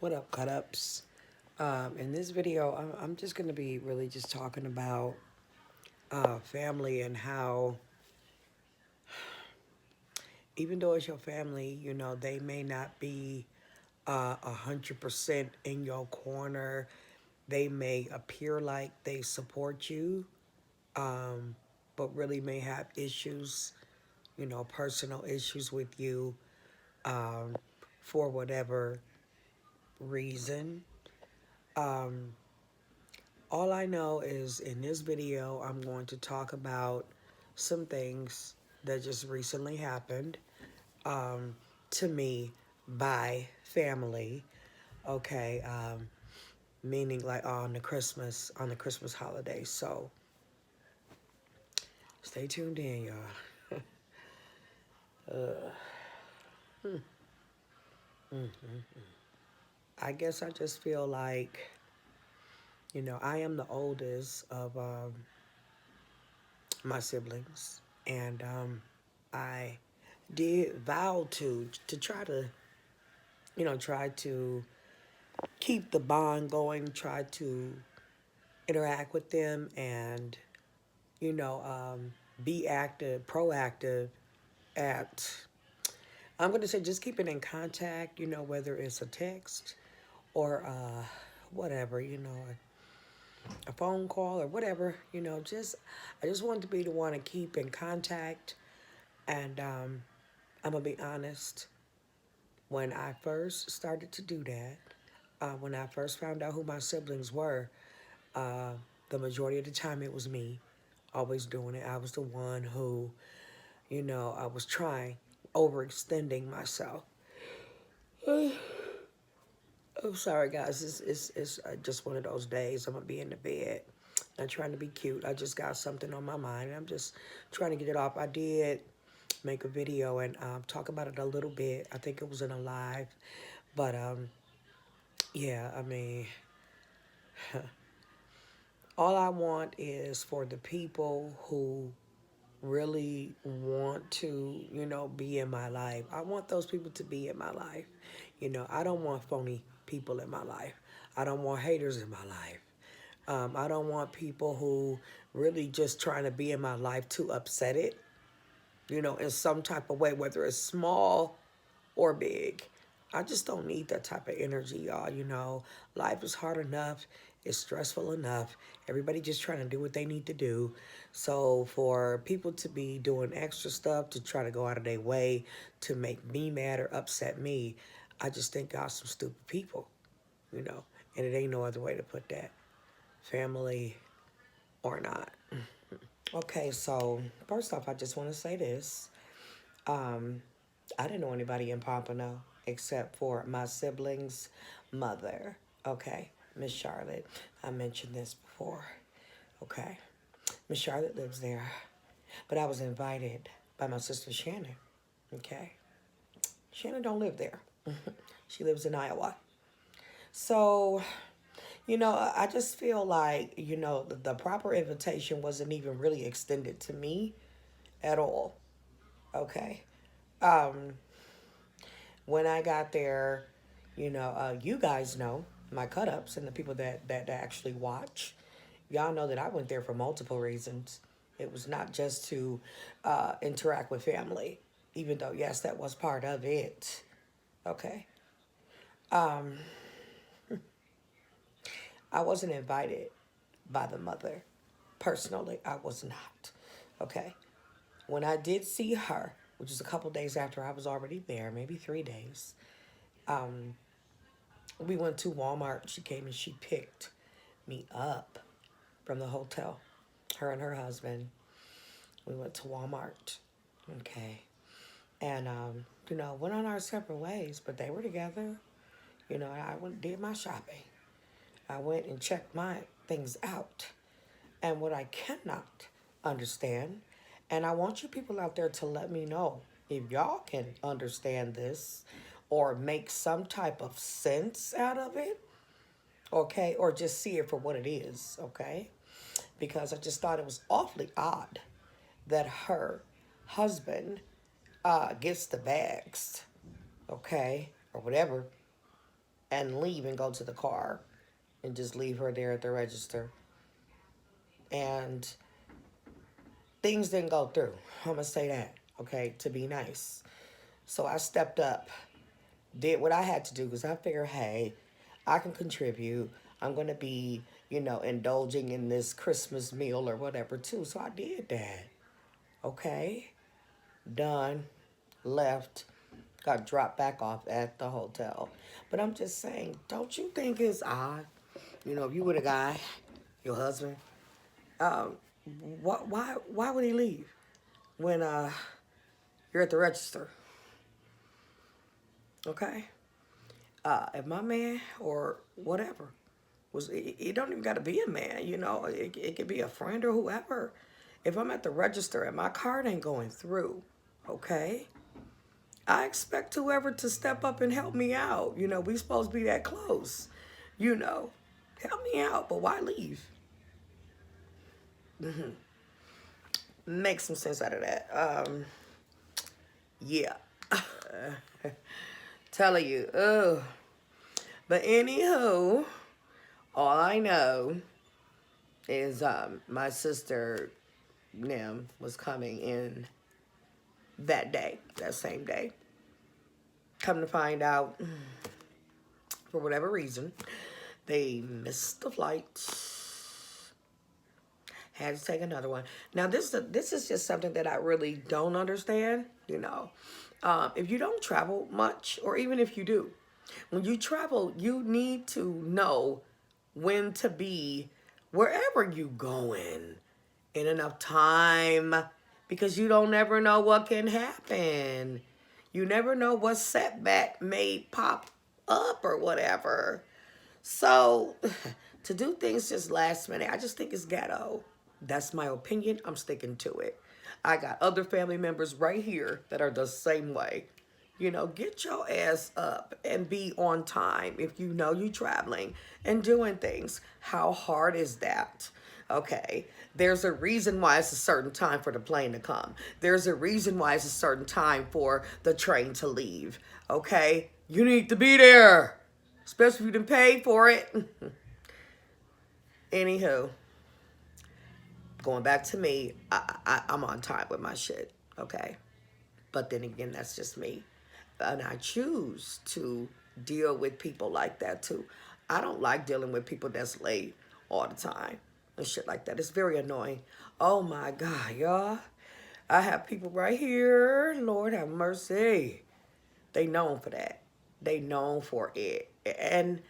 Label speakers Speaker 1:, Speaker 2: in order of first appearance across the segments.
Speaker 1: What up, cut ups? In this video, I'm just going to be really just talking about family and how, even though it's your family, they may not be 100% in your corner. They may appear like they support you, but really may have issues, personal issues with you um, for whatever reason. Um, All I know is in this video, I'm going to talk about some things that just recently happened um, to me by family. Okay, meaning like on the Christmas holiday. So stay tuned in, y'all. I guess I just feel like I am the oldest of my siblings, and I did vow to try to keep the bond going, try to interact with them, and you know um, be active, proactive at. I'm going to say just keeping in contact. Whether it's a text or whatever. A phone call or whatever. Just I just wanted to be the one to keep in contact, and I'm gonna be honest. When I first started to do that, when I first found out who my siblings were, uh, the majority of the time it was me always doing it. I was the one who, I was trying, overextending myself. I'm sorry, guys. It's just one of those days. I'm going to be in the bed. Not trying to be cute. I just got something on my mind. I'm just trying to get it off. I did make a video and talk about it a little bit. I think it was in a live. But, yeah, I mean, all I want is for the people who really want to, be in my life. I want those people to be in my life. I don't want phony people in my life. I don't want haters in my life. I don't want people who really just trying to be in my life to upset it, in some type of way, whether it's small or big. I just don't need that type of energy, y'all. Life is hard enough. It's stressful enough. Everybody just trying to do what they need to do. So for people to be doing extra stuff to try to go out of their way to make me mad or upset me, I just think y'all some stupid people, you know. And it ain't no other way to put that. Family or not. Okay, so first off, I just want to say this. Um, I didn't know anybody in Pompano except for my siblings' mother. Okay, Miss Charlotte. I mentioned this before. Okay, Miss Charlotte lives there, but I was invited by my sister Shannon. Okay, Shannon don't live there. She lives in Iowa. So, I just feel like, the proper invitation wasn't even really extended to me at all. Okay. Um, when I got there, you guys know my cut ups and the people that actually watch. Y'all know that I went there for multiple reasons. It was not just to interact with family, even though, yes, that was part of it. Okay. Um, I wasn't invited by the mother. Personally, I was not. Okay. When I did see her, which was a couple days after I was already there, maybe 3 days, um, we went to Walmart. She came and she picked me up from the hotel. Her and her husband. We went to Walmart. Okay. And, went on our separate ways, but they were together. I went did my shopping. I went and checked my things out. And what I cannot understand, and I want you people out there to let me know if y'all can understand this or make some type of sense out of it, okay, or just see it for what it is, okay? Because I just thought it was awfully odd that her husband gets the bags, okay, or whatever, and leave and go to the car and just leave her there at the register. And things didn't go through. I'm going to say that, okay, to be nice. So I stepped up, did what I had to do because I figured, hey, I can contribute. I'm going to be, indulging in this Christmas meal or whatever too. So I did that. Okay. Done. Left. Got dropped back off at the hotel. But I'm just saying, don't you think it's odd? If you were the guy, your husband, um, why would he leave when you're at the register? Okay. If my man or whatever it don't even got to be a man, it could be a friend or whoever. If I'm at the register and my card ain't going through, okay, I expect whoever to step up and help me out. We supposed to be that close. Help me out, but why leave? Make some sense out of that. Yeah. Telling you. Ugh. But anywho, all I know is my sister Nim was coming in that day, that same day. Come to find out, for whatever reason, they missed the flight. Had to take another one. Now, this is just something that I really don't understand, If you don't travel much, or even if you do, when you travel, you need to know when to be wherever you going in enough time, because you don't ever know what can happen. You never know what setback may pop up or whatever. So to do things just last minute, I just think it's ghetto. That's my opinion. I'm sticking to it. I got other family members right here that are the same way. Get your ass up and be on time if you know you're traveling and doing things. How hard is that? Okay, there's a reason why it's a certain time for the plane to come. There's a reason why it's a certain time for the train to leave. Okay, you need to be there, especially if you didn't pay for it. Anywho, going back to me, I'm on time with my shit, okay? But then again, that's just me. And I choose to deal with people like that too. I don't like dealing with people that's late all the time and shit like that. It's very annoying. Oh my God, y'all. I have people right here. Lord have mercy. They known for that. They known for it. And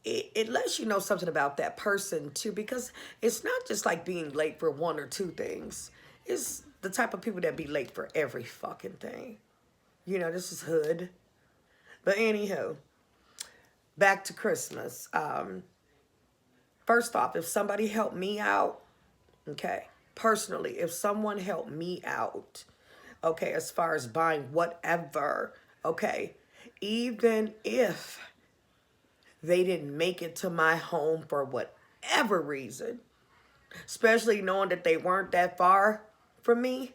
Speaker 1: it lets you know something about that person too, because it's not just like being late for one or two things. It's the type of people that be late for every fucking thing. This is hood. But anywho, back to Christmas. First off, if somebody helped me out, okay, personally, if someone helped me out, okay, as far as buying whatever, okay, even if they didn't make it to my home for whatever reason, especially knowing that they weren't that far from me,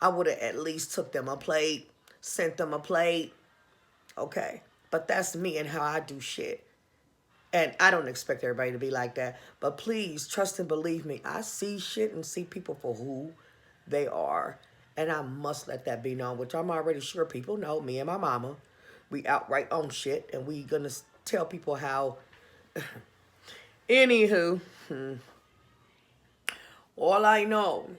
Speaker 1: I would have at least took them a plate, sent them a plate. Okay, but that's me and how I do shit. And I don't expect everybody to be like that. But please, trust and believe me, I see shit and see people for who they are. And I must let that be known, which I'm already sure people know. Me and my mama, we outright own shit. And we gonna tell people how. Anywho, all I know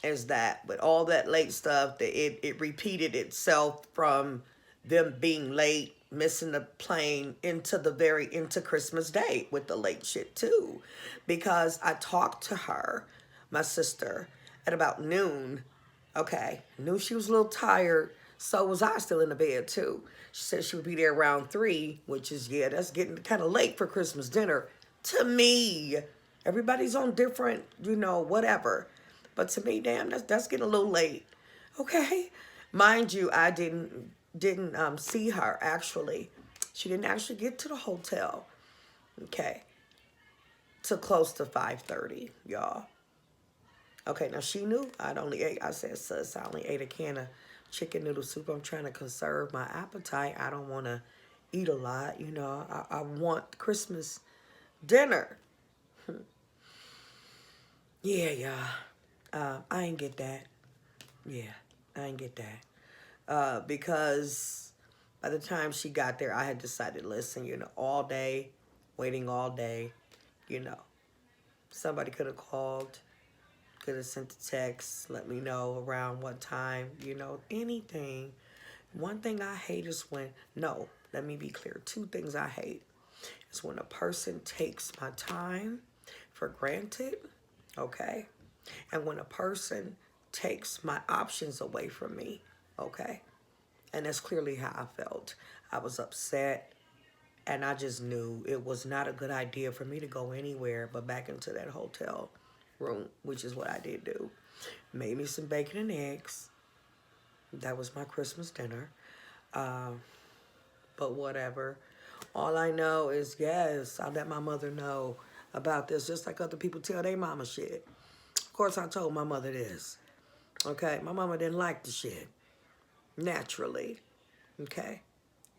Speaker 1: is that with all that late stuff, that it repeated itself from them being late, missing the plane into Christmas Day with the late shit too. Because I talked to her, my sister, at about noon. Okay, knew she was a little tired. So was I, still in the bed too. She said she would be there around 3, which is, yeah, that's getting kind of late for Christmas dinner to me. Everybody's on different, whatever. But to me, damn, that's getting a little late. Okay, mind you, I didn't see her actually. She didn't actually get to the hotel. Okay, till close to 5:30, y'all. Okay, now she knew I'd only ate. I said, sis, I only ate a can of chicken noodle soup. I'm trying to conserve my appetite. I don't want to eat a lot. You know, I want Christmas dinner. Yeah, y'all. I ain't get that. Yeah, I ain't get that. Because by the time she got there, I had decided, listen, you know, all day, waiting all day, you know, somebody could have called, could have sent a text, let me know around what time, you know, anything. One thing I hate is when, no, let me be clear. Two things I hate is when a person takes my time for granted, okay? And when a person takes my options away from me, okay? And that's clearly how I felt. I was upset, and I just knew it was not a good idea for me to go anywhere but back into that hotel room, which is what I did do. Made me some bacon and eggs. That was my Christmas dinner. Um, but whatever. All I know is, yes, I let my mother know about this, just like other people tell their mama shit. Of course, I told my mother this. Okay, my mama didn't like the shit. Naturally. Okay.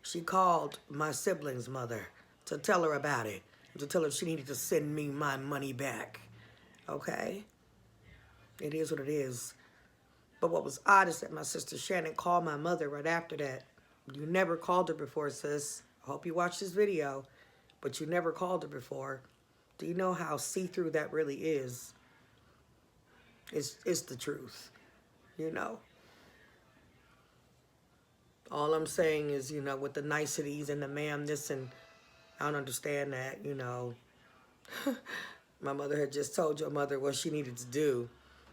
Speaker 1: She called my sibling's mother to tell her about it, to tell her she needed to send me my money back. Okay? It is what it is. But what was odd is that my sister Shannon called my mother right after that. You never called her before, sis. I hope you watched this video, but you never called her before. Do you know how see-through that really is? It's the truth, you know. All I'm saying is, you know, with the niceties and the ma'am, this and I don't understand that, you know. My mother had just told your mother what she needed to do.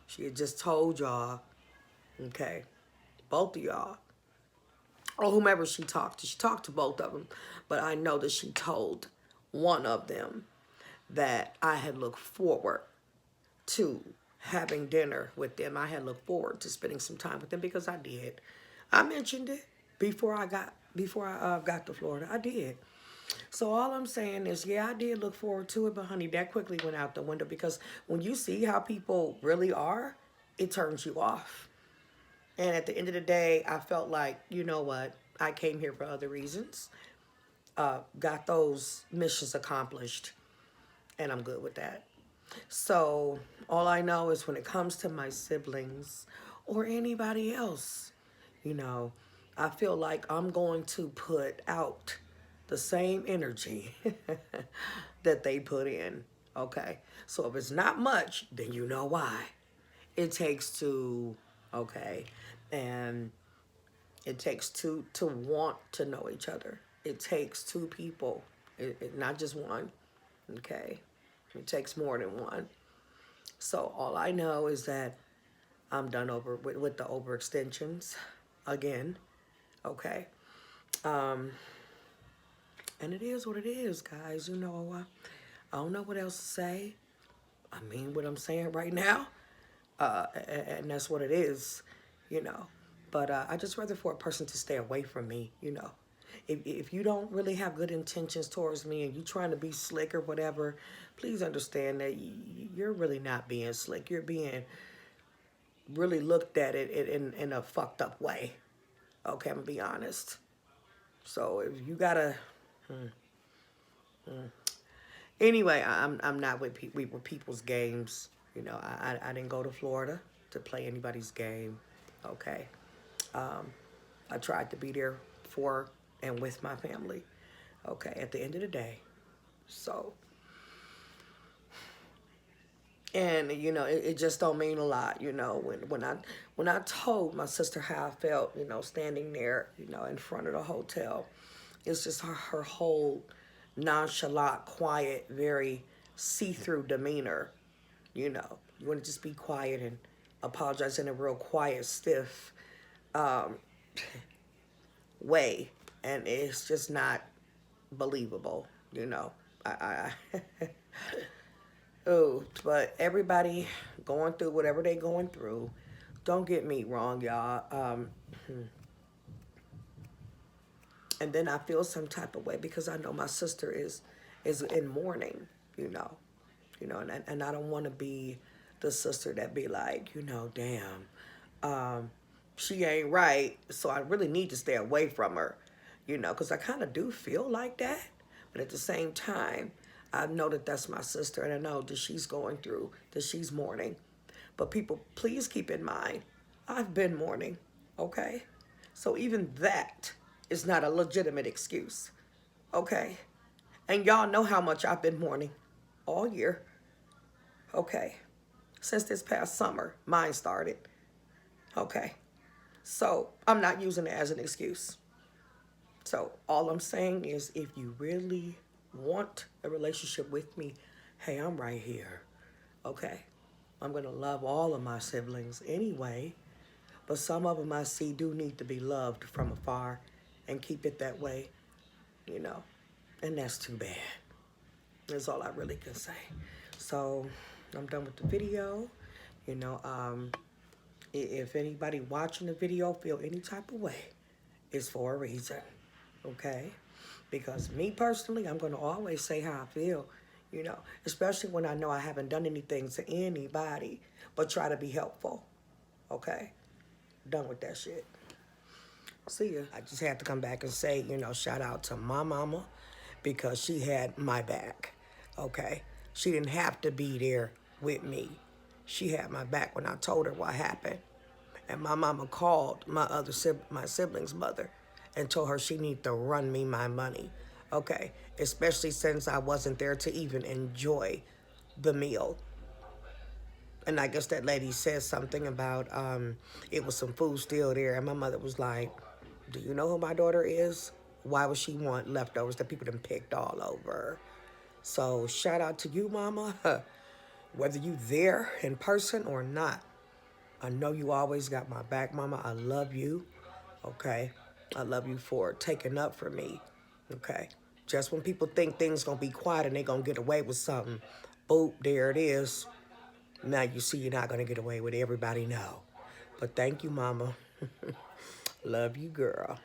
Speaker 1: She had just told y'all, okay, both of y'all, or whomever she talked to. She talked to both of them, but I know that she told one of them that I had looked forward to having dinner with them. I had looked forward to spending some time with them because I did. I mentioned it before I got to Florida. I did. So all I'm saying is, yeah, I did look forward to it, but honey, that quickly went out the window because when you see how people really are, it turns you off. And at the end of the day, I felt like, you know what? I came here for other reasons. Got those missions accomplished, and I'm good with that. So all I know is when it comes to my siblings or anybody else, you know, I feel like I'm going to put out the same energy that they put in. Okay. So if it's not much, then you know why. It takes two, okay, and it takes two to want to know each other. It takes two people, not just one, okay? It takes more than one. So all I know is that I'm done over with the overextensions again, okay? Um, and it is what it is, guys. You know, I don't know what else to say. I mean what I'm saying right now, and that's what it is, you know. But I just rather for a person to stay away from me, you know. If you don't really have good intentions towards me and you're trying to be slick or whatever, please understand that you're really not being slick. You're being really looked at it in a fucked up way. Okay, I'm gonna be honest. So if you gotta, anyway, I'm not with people's games. You know, I didn't go to Florida to play anybody's game. Okay, I tried to be there for and with my family. Okay, at the end of the day. So, and you know, it just don't mean a lot. You know, when I told my sister how I felt, you know, standing there, you know, in front of the hotel, it's just her whole nonchalant, quiet, very see-through demeanor. You know, you want to just be quiet and apologize in a real quiet, stiff way, and it's just not believable. You know, I oh, but everybody going through whatever they going through. Don't get me wrong, y'all. And then I feel some type of way because I know my sister is in mourning, you know, and I don't want to be the sister that be like, you know, damn, she ain't right, so I really need to stay away from her, because I kind of do feel like that. But at the same time, I know that that's my sister, and I know that she's going through, that she's mourning. But people, please keep in mind, I've been mourning, okay? So even that is not a legitimate excuse, okay? And y'all know how much I've been mourning all year, okay? Since this past summer, mine started, okay? So I'm not using it as an excuse. So all I'm saying is if you really want a relationship with me, hey, I'm right here. Okay? I'm going to love all of my siblings anyway, but some of them I see do need to be loved from afar and keep it that way, you know. And that's too bad. That's all I really can say. So I'm done with the video. You know, if anybody watching the video feel any type of way, it's for a reason, okay? Because me personally, I'm going to always say how I feel, especially when I know I haven't done anything to anybody, but try to be helpful, okay? Done with that shit. See ya. I just had to come back and say, shout out to my mama because she had my back, okay? She didn't have to be there with me. She had my back when I told her what happened. And my mama called my sibling's mother and told her she needed to run me my money, okay? Especially since I wasn't there to even enjoy the meal. And I guess that lady said something about it was some food still there. And my mother was like, do you know who my daughter is? Why would she want leftovers that people done picked all over? So shout out to you, mama. Whether you there in person or not, I know you always got my back, mama. I love you, okay? I love you for taking up for me, okay? Just when people think things gonna be quiet and they gonna get away with something, boop, there it is. Now you see you're not gonna get away with it. Everybody know. But thank you, mama. Love you, girl.